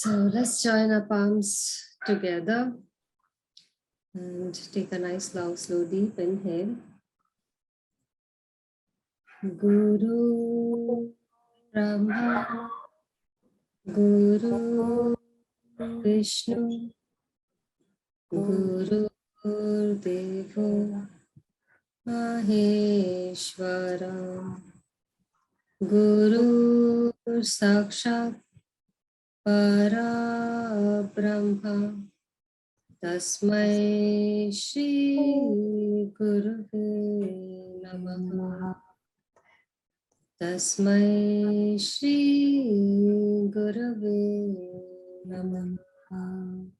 So let's join our palms together and take a nice long slow deep inhale. Guru Brahma Guru Vishnu Guru Devo Maheshwara Guru Sakshat Para Brahma Tasmai Shri Gurave Namaha Tasmai Shri Gurave Namaha.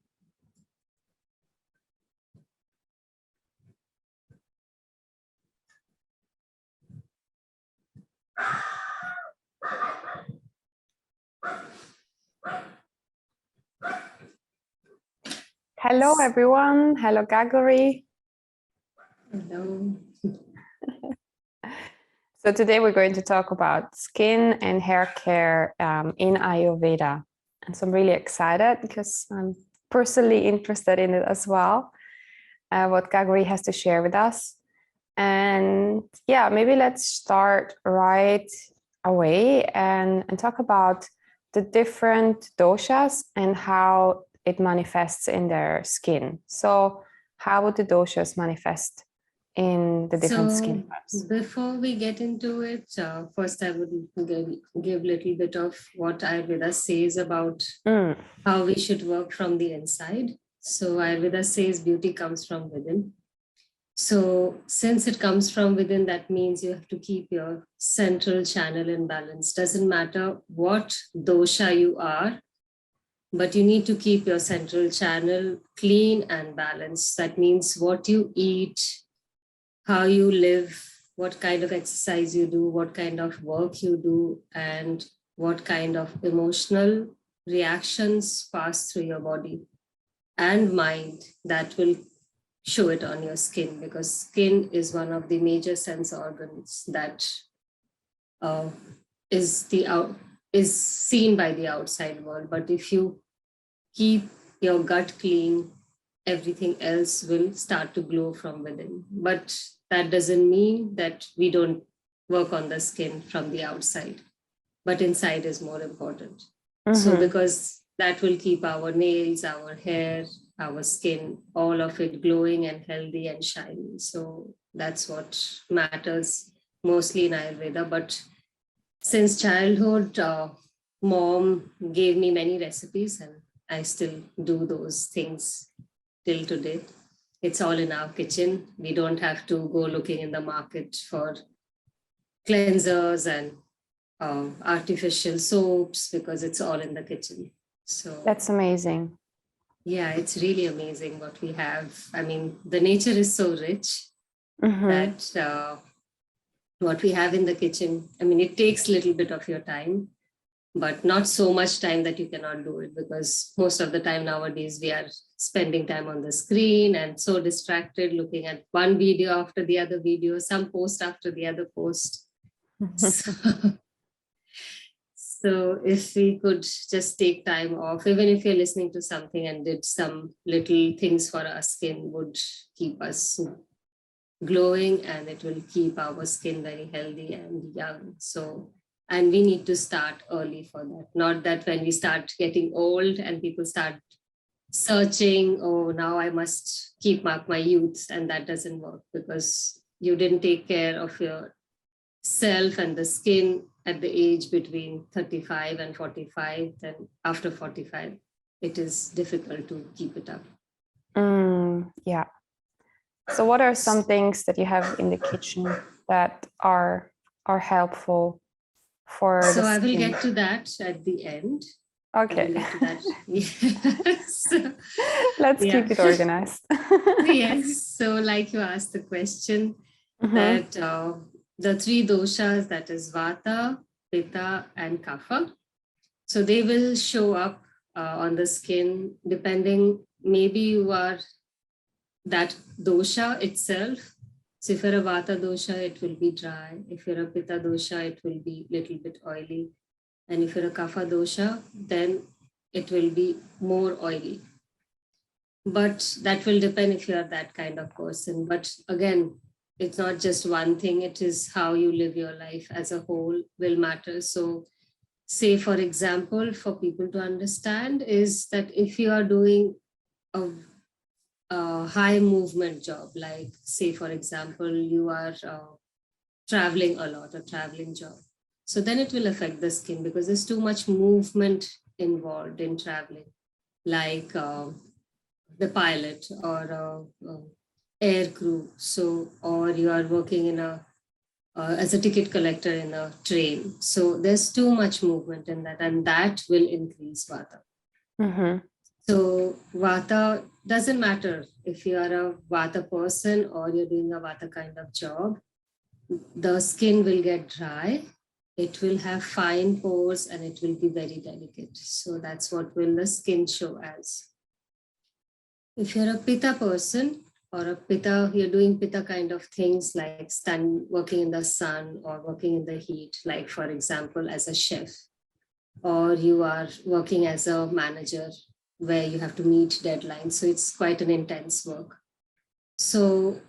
Hello everyone. Hello Gagori. Hello. So today we're going to talk about skin and hair care in Ayurveda. And so I'm really excited because I'm personally interested in it as well, what Gagori has to share with us. And yeah, maybe let's start right away and talk about the different doshas and how it manifests in their skin. So how would the doshas manifest in the different skin types? Before we get into it, first I would give a little bit of what Ayurveda says about how we should work from the inside. So Ayurveda says beauty comes from within. So since it comes from within, that means you have to keep your central channel in balance. Doesn't matter what dosha you are, but you need to keep your central channel clean and balanced. That means what you eat, how you live, what kind of exercise you do, what kind of work you do, and what kind of emotional reactions pass through your body and mind, that will show it on your skin, because skin is one of the major sense organs that is seen by the outside world. But if you keep your gut clean, everything else will start to glow from within. But that doesn't mean that we don't work on the skin from the outside, but inside is more important. So because that will keep our nails, our hair, our skin, all of it glowing and healthy and shiny. So that's what matters mostly in Ayurveda. But since childhood, mom gave me many recipes and I still do those things till today. It's all in our kitchen. We don't have to go looking in the market for cleansers and artificial soaps, because it's all in the kitchen. So that's amazing. Yeah, it's really amazing what we have. I mean, the nature is so rich that what we have in the kitchen, I mean, it takes a little bit of your time, but not so much time that you cannot do it, because most of the time nowadays we are spending time on the screen and so distracted, looking at one video after the other video, some post after the other post. So if we could just take time off, even if you're listening to something and did some little things for our skin, would keep us glowing, and it will keep our skin very healthy and young. So, and we need to start early for that. Not that when we start getting old and people start searching, oh, now I must keep up my youth, and that doesn't work because you didn't take care of your self and the skin at the age between 35 and 45. Then after 45, it is difficult to keep it up. Yeah. So what are some things that you have in the kitchen that are helpful for so the I will skin? get to that at the end. Okay. Yes. Let's keep it organized. Yes. So like you asked the question that the three doshas, that is Vata, Pitta, and Kapha. So they will show up on the skin depending, maybe you are that dosha itself. So if you're a Vata dosha, it will be dry. If you're a Pitta dosha, it will be a little bit oily. And if you're a Kapha dosha, then it will be more oily. But that will depend if you are that kind of person. But again, it's not just one thing, it is how you live your life as a whole will matter. So say, for example, for people to understand is that if you are doing a high movement job, like say, for example, you are traveling a lot, a traveling job. So then it will affect the skin because there's too much movement involved in traveling, like the pilot or air crew. So, or you are working in as a ticket collector in a train. So there's too much movement in that, and that will increase vata. Mm-hmm. So vata doesn't matter if you are a vata person or you're doing a vata kind of job. The skin will get dry, it will have fine pores, and it will be very delicate. So that's what will the skin show as. If you're a pitta person or a pitta, you're doing pitta kind of things like working in the sun or working in the heat, like for example, as a chef, or you are working as a manager where you have to meet deadlines. So it's quite an intense work. So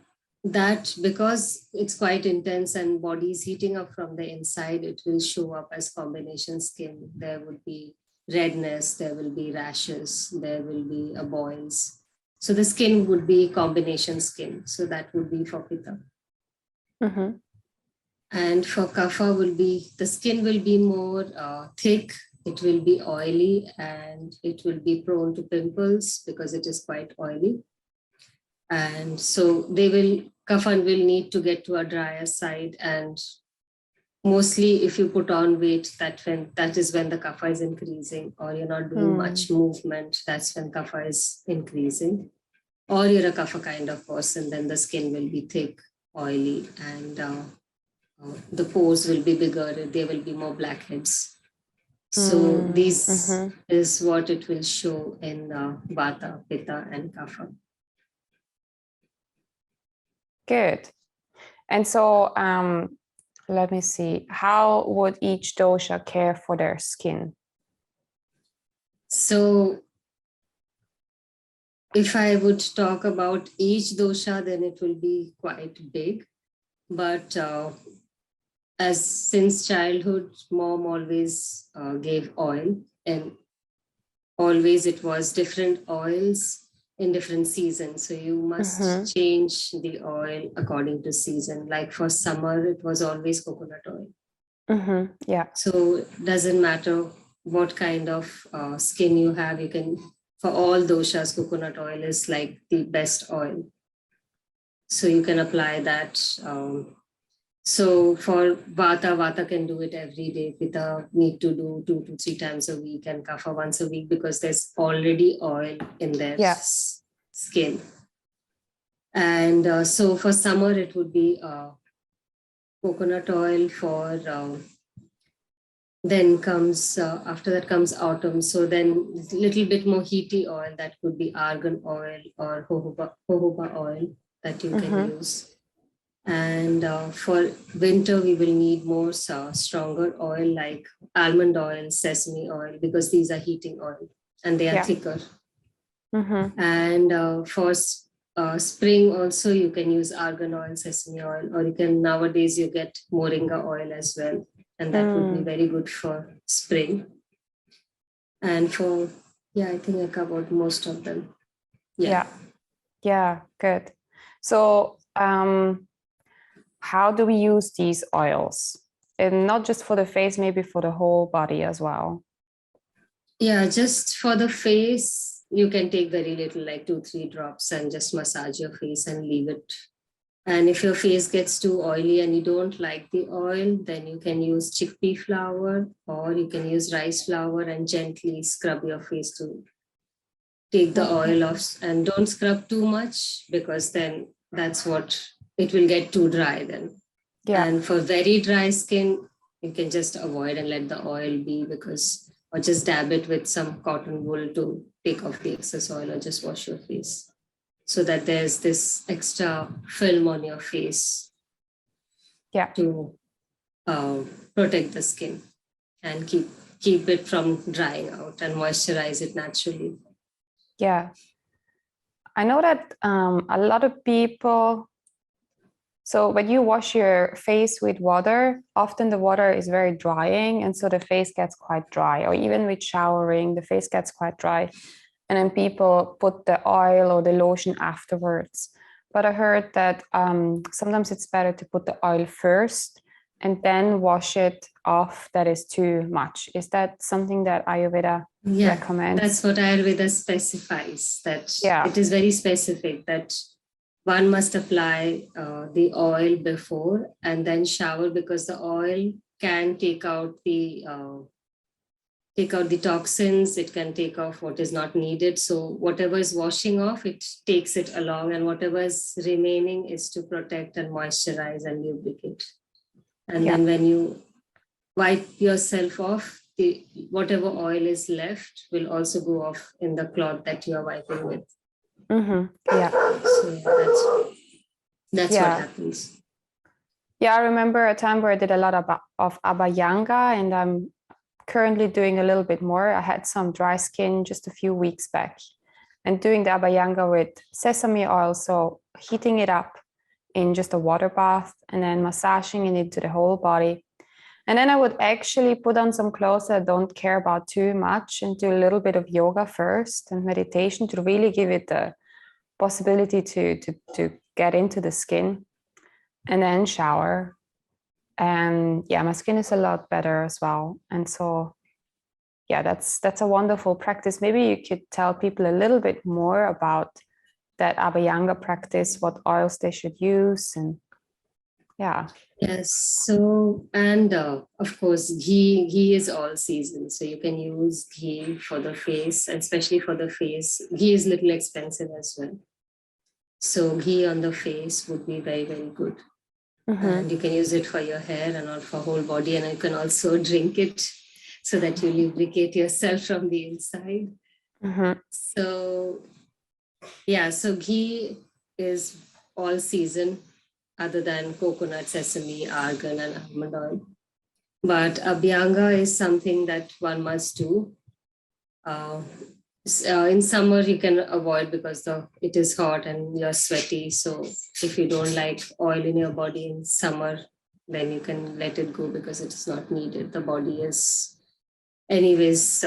that, because it's quite intense and body is heating up from the inside, it will show up as combination skin. There would be redness, there will be rashes, there will be boils. So the skin would be combination skin. So that would be for pitta. Mm-hmm. And for kapha will be, the skin will be more thick, it will be oily, and it will be prone to pimples because it is quite oily. And so kapha will need to get to a drier side. And mostly if you put on weight, that is when the kapha is increasing, or you're not doing much movement, that's when kapha is increasing. Or you're a kapha kind of person, then the skin will be thick, oily, and the pores will be bigger, there will be more blackheads. So this is what it will show in vata, pitta, and kapha. Good. And so let me see, how would each dosha care for their skin? So if I would talk about each dosha, then it will be quite big. But as since childhood, mom always gave oil, and always it was different oils in different seasons. So you must change the oil according to season. Like for summer, it was always coconut oil. Yeah. So it doesn't matter what kind of skin you have, you can, for all doshas, coconut oil is like the best oil. So you can apply that. So for vata can do it every day. Pitta need to do 2 to 3 times a week, and kapha once a week, because there's already oil in their skin. And so for summer, it would be coconut oil. For then comes after that comes autumn. So then a little bit more heaty oil, that could be argan oil or jojoba oil that you can use. And for winter, we will need more stronger oil like almond oil, sesame oil, because these are heating oil and they are thicker. And for spring also, you can use argan oil, sesame oil, or you can, nowadays you get moringa oil as well. And that would be very good for spring. And for, I think I covered most of them. Yeah, good. So how do we use these oils? And not just for the face, maybe for the whole body as well. Yeah, just for the face, you can take very little, like 2-3 drops, and just massage your face and leave it. And if your face gets too oily and you don't like the oil, then you can use chickpea flour, or you can use rice flour and gently scrub your face to take the oil off. And don't scrub too much, because then that's what, it will get too dry then. And for very dry skin, you can just avoid and let the oil be, or just dab it with some cotton wool to take off the excess oil, or just wash your face, so that there's this extra film on your face to protect the skin and keep keep it from drying out and moisturize it naturally. Yeah. I know that a lot of people, so when you wash your face with water, often the water is very drying, and so the face gets quite dry, or even with showering, the face gets quite dry. And then people put the oil or the lotion afterwards. But I heard that sometimes it's better to put the oil first and then wash it off. That is too much. Is that something that Ayurveda recommends? That's what Ayurveda specifies, that Yeah. it is very specific that one must apply the oil before and then shower, because the oil can take out the toxins, it can take off what is not needed. So whatever is washing off, it takes it along, and whatever is remaining is to protect and moisturize and lubricate. And then when you wipe yourself off, whatever oil is left will also go off in the cloth that you are wiping with. Yeah. So that's what happens. Yeah, I remember a time where I did a lot of Abhyanga, and I'm currently doing a little bit more. I had some dry skin just a few weeks back, and doing the Abhyanga with sesame oil, so heating it up in just a water bath and then massaging it into the whole body. And then I would actually put on some clothes that I don't care about too much and do a little bit of yoga first and meditation to really give it the possibility to get into the skin, and then shower. And yeah, my skin is a lot better as well. And so yeah, that's a wonderful practice. Maybe you could tell people a little bit more about that Abhyanga practice, what oils they should use, and yeah. Yes. So, and of course, ghee is all season. So you can use ghee for the face, and especially for the face. Ghee is a little expensive as well. So ghee on the face would be very, very good. And you can use it for your hair and all for whole body. And you can also drink it so that you lubricate yourself from the inside. So yeah, so ghee is all season, other than coconut, sesame, argan, and almond oil. But Abhyanga is something that one must do. In summer, you can avoid because it is hot and you're sweaty. So if you don't like oil in your body in summer, then you can let it go because it is not needed. The body is anyways,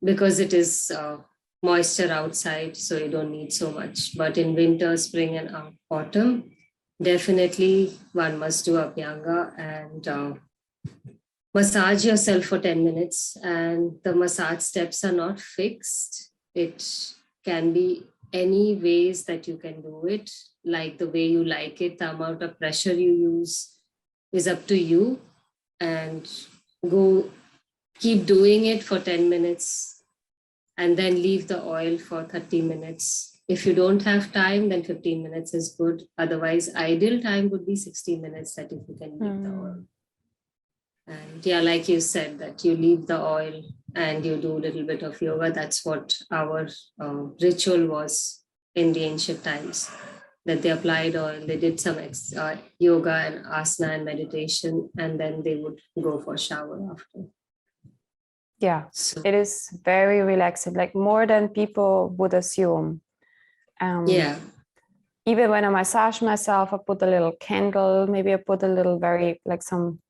because it is moisture outside, so you don't need so much. But in winter, spring, and autumn, definitely one must do Abhyanga and massage yourself for 10 minutes. And the massage steps are not fixed. It can be any ways that you can do it, like the way you like it. The amount of pressure you use is up to you. And keep doing it for 10 minutes and then leave the oil for 30 minutes. If you don't have time, then 15 minutes is good. Otherwise, ideal time would be 60 minutes, that if you can leave the oil. And yeah, like you said, that you leave the oil and you do a little bit of yoga. That's what our ritual was in the ancient times, that they applied oil, they did some yoga and asana and meditation, and then they would go for shower after. Yeah, so it is very relaxing, like more than people would assume. Yeah. Even when I massage myself, I put a little candle, maybe I put a little like some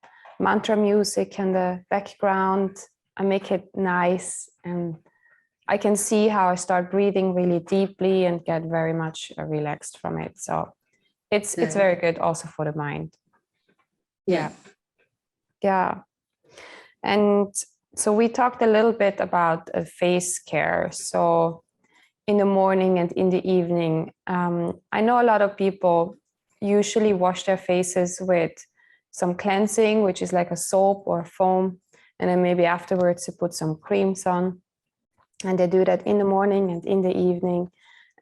mantra music in the background. I make it nice, and I can see how I start breathing really deeply and get very much relaxed from it. So it's very good also for the mind. Yeah. And so we talked a little bit about face care. So in the morning and in the evening, I know a lot of people usually wash their faces with some cleansing, which is like a soap or foam, and then maybe afterwards to put some creams on. And they do that in the morning and in the evening.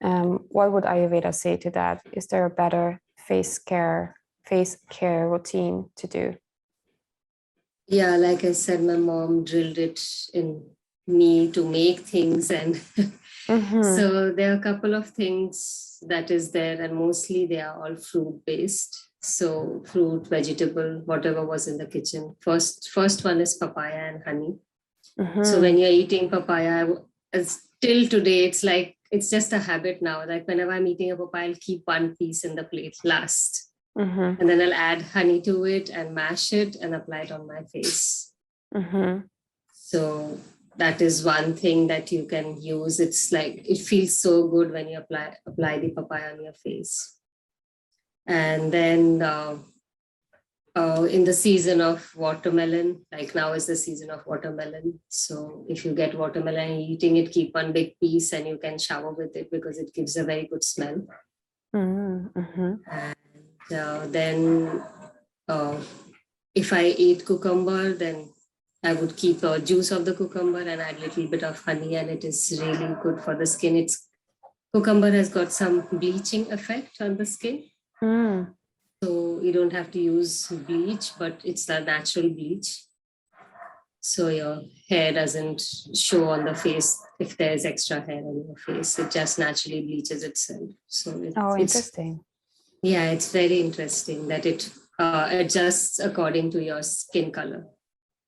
What would Ayurveda say to that? Is there a better face care routine to do? Yeah, like I said, my mom drilled it in me to make things, and so there are a couple of things that is there, and mostly they are all fruit based. So fruit, vegetable, whatever was in the kitchen. First one is papaya and honey. So when Mhm. you're eating papaya, till today, it's just a habit now. Like whenever I'm eating a papaya, I'll keep one piece in the plate last. Mhm. And then I'll add honey to it and mash it and apply it on my face. Mhm. So that is one thing that you can use. It's like it feels so good when you apply the papaya on your face. And then in the season of watermelon, like now is the season of watermelon. So if you get watermelon and eating it, keep one big piece and you can shower with it because it gives a very good smell. Mhm. Mhm. And then uh, if I eat cucumber, then I would keep the juice of the cucumber and add a little bit of honey, and it is really good for the skin. It's cucumber has got some bleaching effect on the skin. Mm. So you don't have to use bleach, but it's a natural bleach. So your hair doesn't show on the face if there's extra hair on your face. It just naturally bleaches itself. So Oh, it's interesting. yeah, it's very interesting that it adjusts according to your skin color.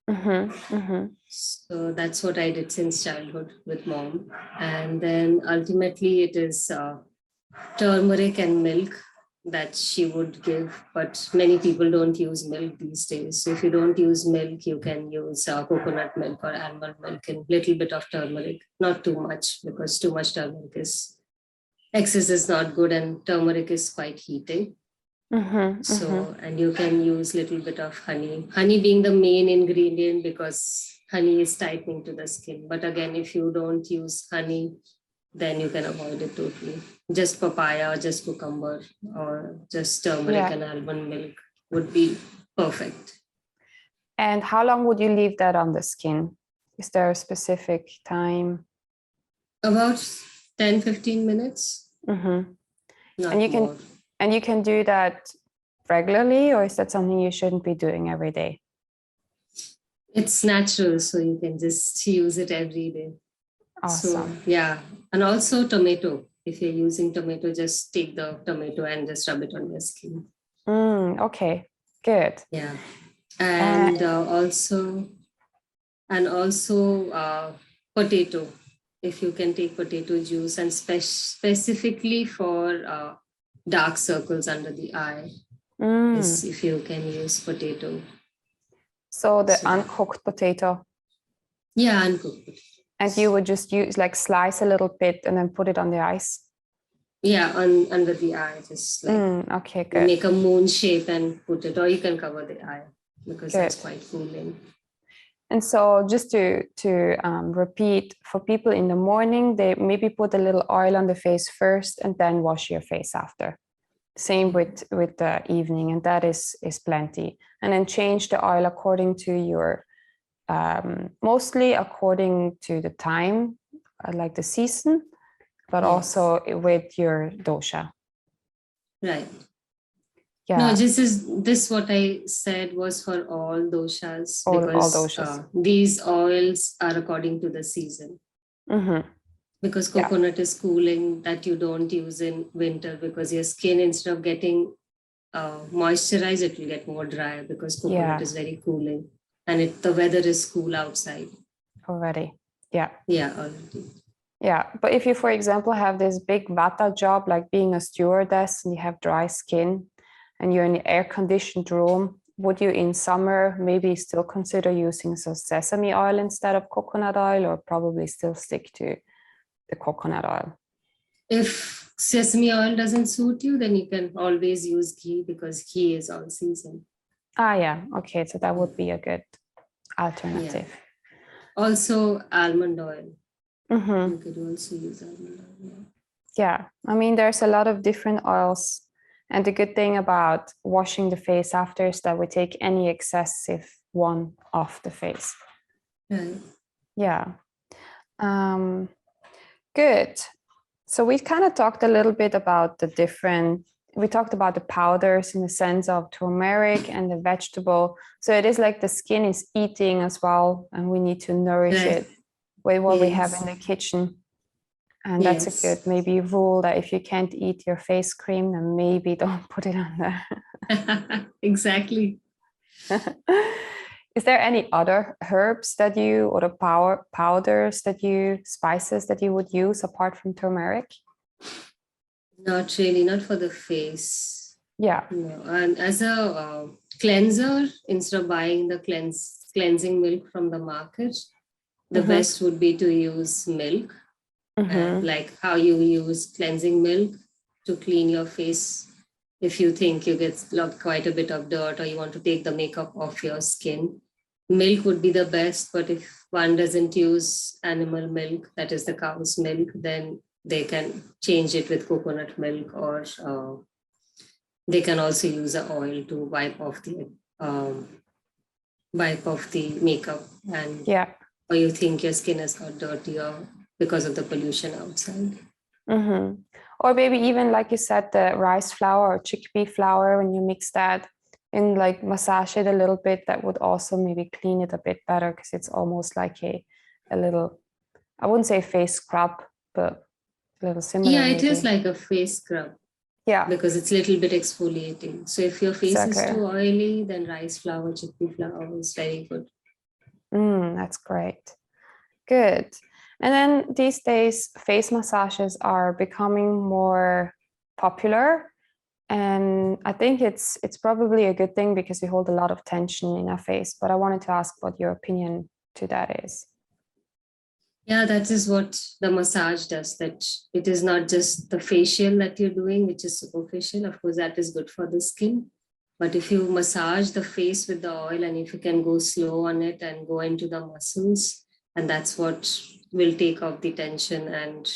Mhm. Mhm. So that's what I did since childhood with mom. And then ultimately it is turmeric and milk that she would give, but many people don't use milk these days. So if you don't use milk, you can use coconut milk or almond milk and little bit of turmeric, not too much because too much turmeric is excess is not good and turmeric is quite heating. Mhm. Mhm. So, and you can use little bit of honey being the main ingredient because honey is tightening to the skin. But again, if you don't use honey, then you can avoid it totally. Just papaya or just cucumber or just turmeric Yeah. and almond milk would be perfect. And how long would you leave that on the skin? Is there a specific time? About 10-15 minutes, Mm-hmm. And not you can more. do that regularly, or is that something you shouldn't be doing every day? It's natural, so you can just use it every day. So Awesome. yeah, and also tomato. If you're using tomato, just take the tomato and just rub it on your skin. Okay, good. Yeah, Uh, and also potato. If you can take potato juice and specifically for dark circles under the eye, is mm. if you can use potato. So the So that uncooked potato, yeah, uncooked potato. and you would just use like slice a little bit and then put it on the ice. Yeah, on under the eye, just like Okay, you good, make a moon shape and put it, or you can cover the eye because that's good. quite cooling. And so just to repeat, for people in the morning, they maybe put a little oil on the face first and then wash your face after. Same with the evening, and that is plenty. And then change the oil according to your mostly according to the time, like the season, but Yes, also with your dosha. right. No, Yeah, this what I said was for all doshas all because doshas. these oils are according to the season. Mm-hmm. Because Yeah, coconut is cooling, that you don't use in winter because your skin instead of getting moisturized, it will get more dry because coconut yeah, is very cooling and the weather is cool outside. already. Yeah. Yeah, already. Yeah, but if you, for example, have this big vata job like being a stewardess and you have dry skin and you're in an air-conditioned room, would you in summer maybe still consider using some sesame oil instead of coconut oil, or probably still stick to the coconut oil? If sesame oil doesn't suit you, then you can always use ghee because ghee is all season. Ah, yeah. Okay, so that would be a good Yeah. alternative. Also, almond oil. Mm-hmm. You could also use almond oil. Yeah. Yeah, I mean, there's a lot of different oils. And the good thing about washing the face after is that we take any excessive one off the face. Right. Yeah. Um, good. So we kind of talked a little bit about we talked about the powders in the sense of turmeric and the vegetable. So it is like the skin is eating as well, and we need to nourish Right. it with what we have Yes. in the kitchen. And that's a good Yes. maybe rule that if you can't eat your face cream, then maybe don't put it on there. Exactly. Is there any other herbs that you, or the powders that you, spices that you would use apart from turmeric? Not really, not for the face. Yeah. No. And as a cleanser, instead of buying the cleansing milk from the market, the best would be to use milk, like how you use cleansing milk to clean your face. If you think you get quite a bit of dirt or you want to take the makeup off your skin, milk would be the best. But if one doesn't use animal milk, that is the cow's milk, then they can change it with coconut milk, or they can also use a oil to wipe off the makeup, and or you think your skin has got dirtier because of the pollution outside. Or maybe even, like you said, the rice flour or chickpea flour, when you mix that and like massage it a little bit, that would also maybe clean it a bit better, because it's almost like a little, I wouldn't say face scrub, but a little similar. Yeah, it is like a face scrub. Yeah, because it's a little bit exfoliating. So if your face is too oily, then rice flour, chickpea flour is very good. That's great. Good. And then these days, face massages are becoming more popular. And I think it's probably a good thing, because we hold a lot of tension in our face. But I wanted to ask what your opinion to that is. Yeah, that is what the massage does, that it is not just the facial that you're doing, which is superficial. Of course, that is good for the skin. But if you massage the face with the oil, and if you can go slow on it and go into the muscles, and that's what will take off the tension, and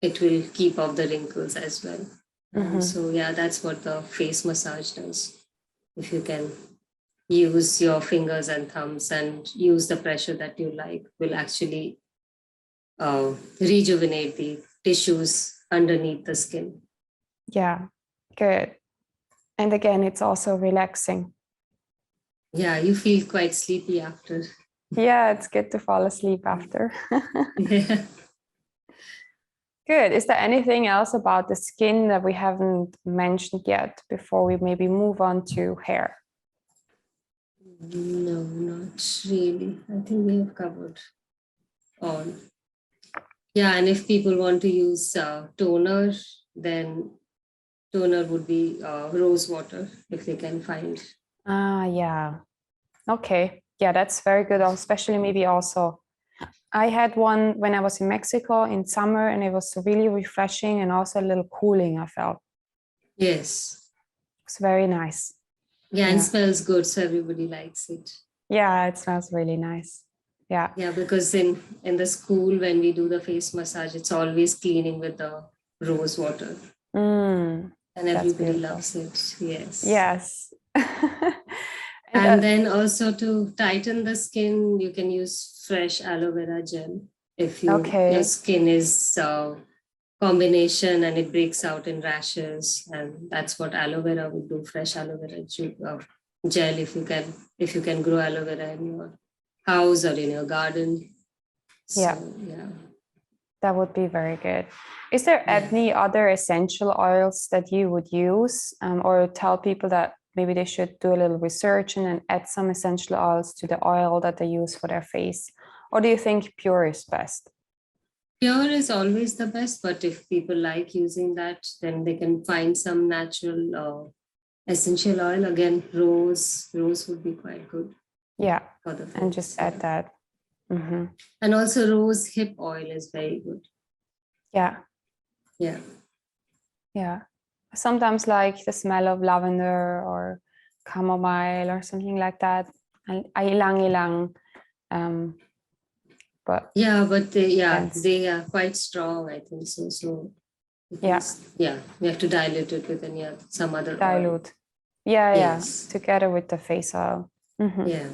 it will keep off the wrinkles as well. So yeah, that's what the face massage does. If you can use your fingers and thumbs and use the pressure that you like, will actually rejuvenate the tissues underneath the skin. Yeah, good. And again, it's also relaxing. Yeah, you feel quite sleepy after. Yeah, it's good to fall asleep after. Yeah. Good. Is there anything else about the skin that we haven't mentioned yet before we maybe move on to hair? No, not really. I think we have covered all. Yeah, and if people want to use toner, then toner would be rose water, if they can find. Yeah. Okay. Yeah, that's very good. Especially maybe also, I had one when I was in Mexico in summer, and it was really refreshing and also a little cooling, I felt. Yes. It's very nice. Yeah, and smells good, so everybody likes it. Yeah, it smells really nice. Yeah. Yeah, because in the school, when we do the face massage, it's always cleaning with the rose water. And everybody loves it. Yes. Yes. And then also to tighten the skin, you can use fresh aloe vera gel. If your skin is combination and it breaks out in rashes, and that's what aloe vera would do. Fresh aloe vera gel, if you can grow aloe vera in your house or in your garden. So, yeah. That would be very good. Is there any other essential oils that you would use, or tell people that maybe they should do a little research and then add some essential oils to the oil that they use for their face? Or do you think pure is best? Pure is always the best, but if people like using that, then they can find some natural essential oil. Again, rose would be quite good. Yeah, and just add that. And also rose hip oil is very good. Yeah. Yeah. Yeah. Sometimes like the smell of lavender or chamomile or something like that. Ilang-ilang. But yeah, but they are quite strong, I think so. So we have to dilute it with some other oil. Yeah, together with the face oil. Yeah.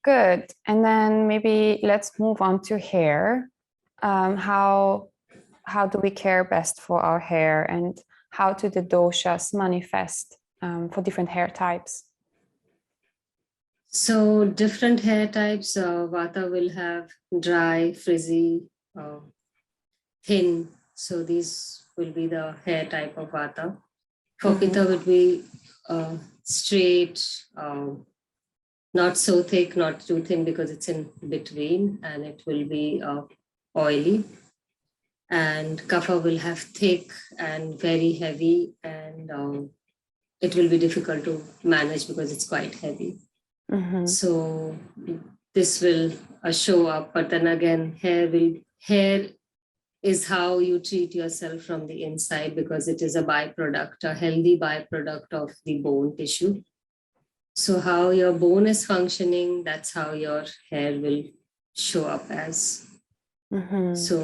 Good. And then maybe let's move on to hair. How do we care best for our hair, and how do the doshas manifest for different hair types? So different hair types, Vata will have dry, frizzy, thin. So these will be the hair type of Vata. For Pitta would be straight, not so thick, not too thin, because it's in between, and it will be oily. And kapha will have thick and very heavy, and it will be difficult to manage because it's quite heavy. So this will show up, but then again, hair is how you treat yourself from the inside, because it is a byproduct, a healthy byproduct of the bone tissue. So how your bone is functioning, that's how your hair will show up as. So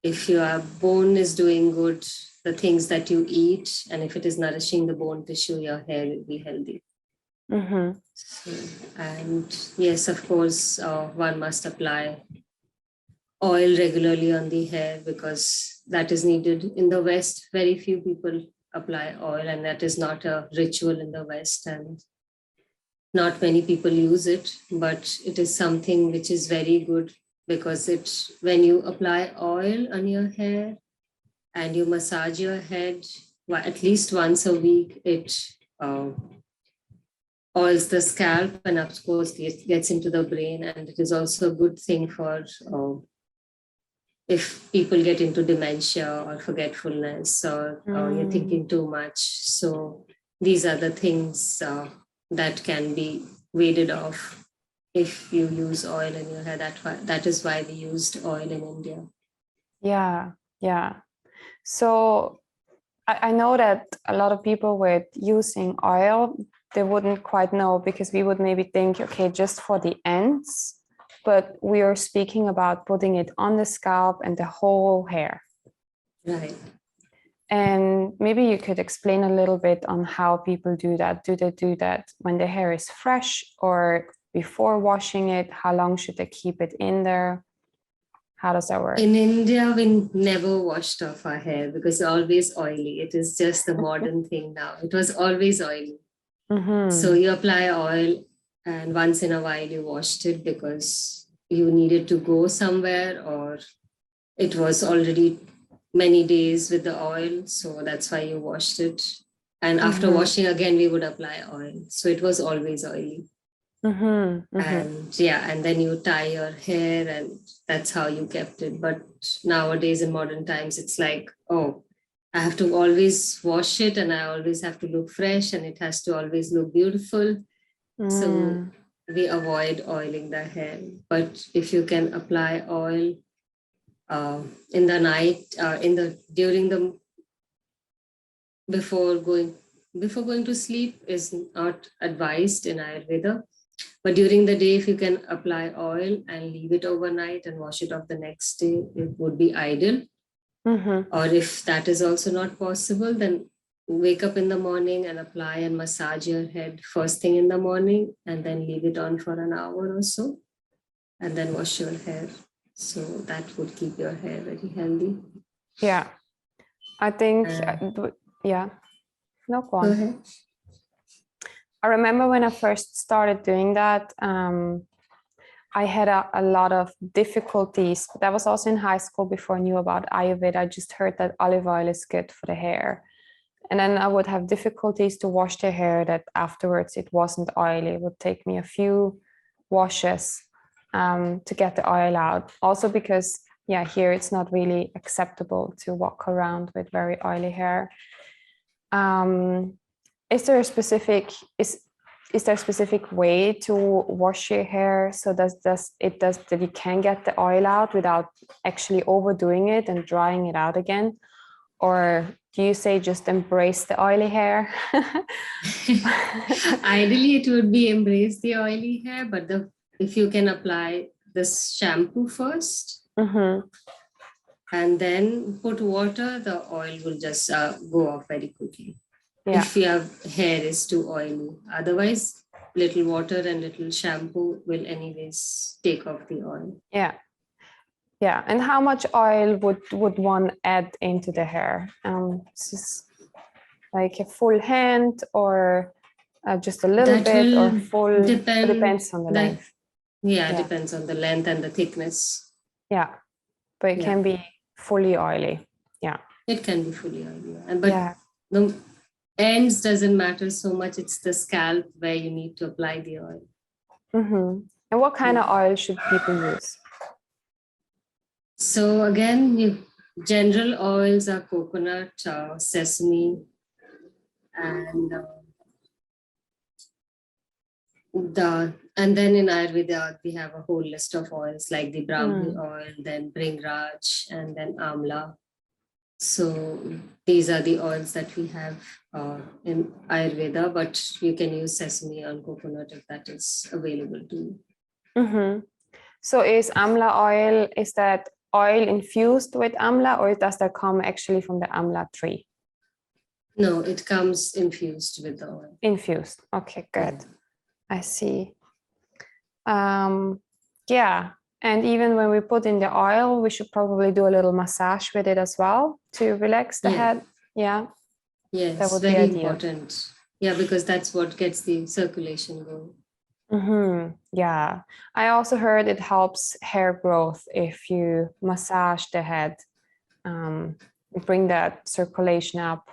if your bone is doing good, the things that you eat, and if it is nourishing the bone tissue, your hair will be healthy. So, and yes, of course, one must apply oil regularly on the hair, because that is needed. In the West, very few people apply oil, and that is not a ritual in the West, and not many people use it, but it is something which is very good, because when you apply oil on your hair and you massage your head at least once a week, it oils the scalp, and of course gets into the brain. And it is also a good thing for if people get into dementia or forgetfulness, or you're thinking too much. So these are the things that can be weeded off if you use oil in your hair. That is why we used oil in India. Yeah. So I know that a lot of people with using oil, they wouldn't quite know, because we would maybe think, okay, just for the ends, but we are speaking about putting it on the scalp and the whole hair. Right. And maybe you could explain a little bit on how people do that. Do they do that when the hair is fresh, or before washing it? How long should they keep it in there? How does that work? In India, we never washed off our hair, because it's always oily. It is just the modern thing now. It was always oily. So you apply oil, and once in a while you washed it because you needed to go somewhere, or it was already many days with the oil. So that's why you washed it. And after washing again, we would apply oil. So it was always oily. And then you tie your hair, and that's how you kept it. But nowadays, in modern times, it's like, oh, I have to always wash it, and I always have to look fresh, and it has to always look beautiful. So we avoid oiling the hair. But if you can apply oil in the night, before going to sleep, is not advised in Ayurveda. But during the day, if you can apply oil and leave it overnight and wash it off the next day, it would be ideal. Or if that is also not possible, then wake up in the morning and apply and massage your head first thing in the morning, and then leave it on for an hour or so, and then wash your hair. So that would keep your hair very healthy. Yeah, I think, yeah. No, go on. Go ahead. I remember when I first started doing that, I had a lot of difficulties. That was also in high school, before I knew about Ayurveda. I just heard that olive oil is good for the hair. And then I would have difficulties to wash the hair, that afterwards it wasn't oily. It would take me a few washes to get the oil out. Also because, here it's not really acceptable to walk around with very oily hair. Is there a specific way to wash your hair so that you can get the oil out without actually overdoing it and drying it out again? Or do you say just embrace the oily hair? Ideally, it would be embrace the oily hair, but if you can apply this shampoo first, and then put water, the oil will just go off very quickly. If your hair is too oily. Otherwise, little water and little shampoo will anyways take off the oil. Yeah. And how much oil would one add into the hair? Is this like a full hand, or just a little bit, or full? It depends on the length. It depends on the length and the thickness. Yeah, but it can be fully oily. Yeah, it can be fully oily. But the ends doesn't matter so much. It's the scalp where you need to apply the oil. And what kind of oil should people use? So again, general oils are coconut, sesame, and and then in Ayurveda we have a whole list of oils like the Brahmi oil, then Bringraj, and then Amla. So these are the oils that we have in Ayurveda, but you can use sesame and coconut if that is available to you. So is Amla oil, is that oil infused with Amla, or does that come actually from the Amla tree? No, it comes infused with the oil. Infused. Okay, good. Yeah. I see. Yeah. And even when we put in the oil, we should probably do a little massage with it as well to relax the head. Yeah. Yes, that would very be important. Yeah, because that's what gets the circulation going. Yeah. I also heard it helps hair growth if you massage the head, bring that circulation up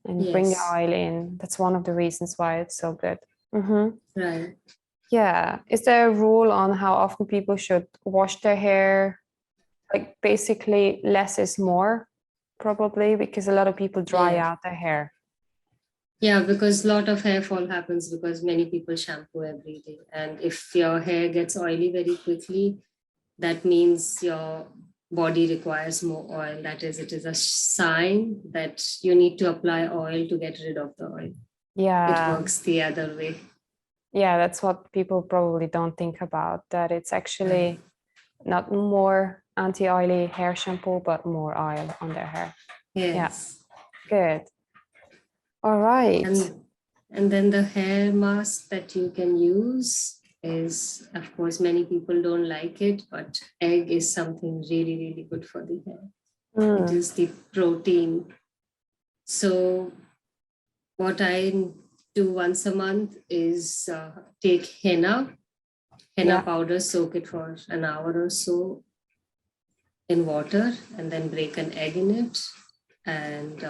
and bring the oil in. That's one of the reasons why it's so good. Right. Yeah. Is there a rule on how often people should wash their hair? Like basically less is more, probably, because a lot of people dry out their hair. Yeah, because a lot of hair fall happens because many people shampoo every day. And if your hair gets oily very quickly, that means your body requires more oil. That is, it is a sign that you need to apply oil to get rid of the oil. Yeah. It works the other way. Yeah, that's what people probably don't think about, that it's actually not more anti-oily hair shampoo, but more oil on their hair. Yes. Yeah. Good. All right. And then the hair mask that you can use is, of course, many people don't like it, but egg is something really, really good for the hair. It is the protein. So what I do once a month is take henna powder, soak it for an hour or so in water, and then break an egg in it, and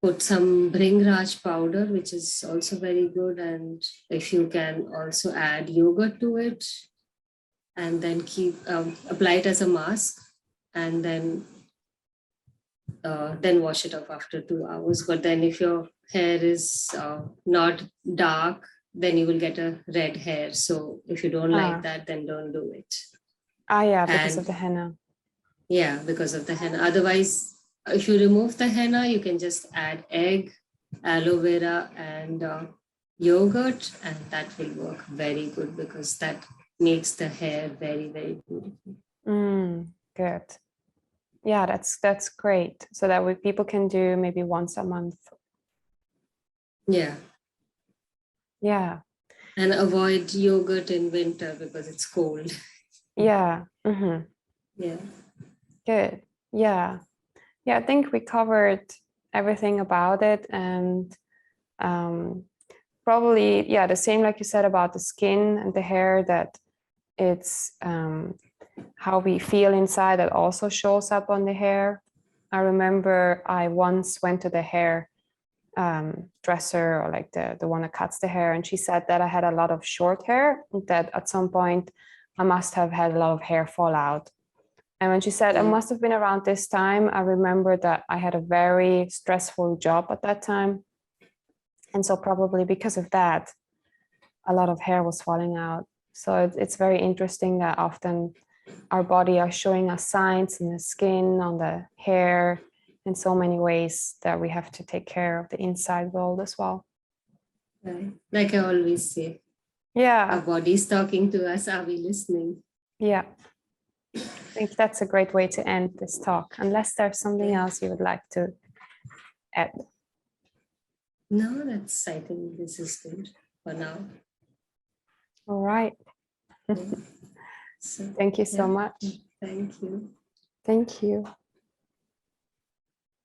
put some Bringraj powder, which is also very good. And if you can also add yogurt to it, and then apply it as a mask, and then wash it off after 2 hours. But then if your hair is not dark, then you will get a red hair. So if you don't like that, then don't do it. Yeah, because of the henna. Yeah, because of the henna. Otherwise, if you remove the henna, you can just add egg, aloe vera, and yogurt, and that will work very good because that makes the hair very, very beautiful. Good. Yeah, that's great. So that way people can do maybe once a month. Yeah. Yeah. And avoid yogurt in winter because it's cold. Yeah. Yeah. Good. Yeah. Yeah, I think we covered everything about it, and probably, yeah, the same like you said about the skin and the hair, that it's how we feel inside that also shows up on the hair. I remember I once went to the hair dresser, or like the one that cuts the hair, and she said that I had a lot of short hair, that at some point I must have had a lot of hair fall out. And when she said it must have been around this time, I remember that I had a very stressful job at that time. And so probably because of that, a lot of hair was falling out. So it's very interesting that often our body are showing us signs in the skin, on the hair, in so many ways, that we have to take care of the inside world as well. Right. Like I always say. Yeah. Our body's talking to us. Are we listening? Yeah. I think that's a great way to end this talk, unless there's something else you would like to add. No, I think this is good for now. All right. So, thank you so much. Thank you. Thank you.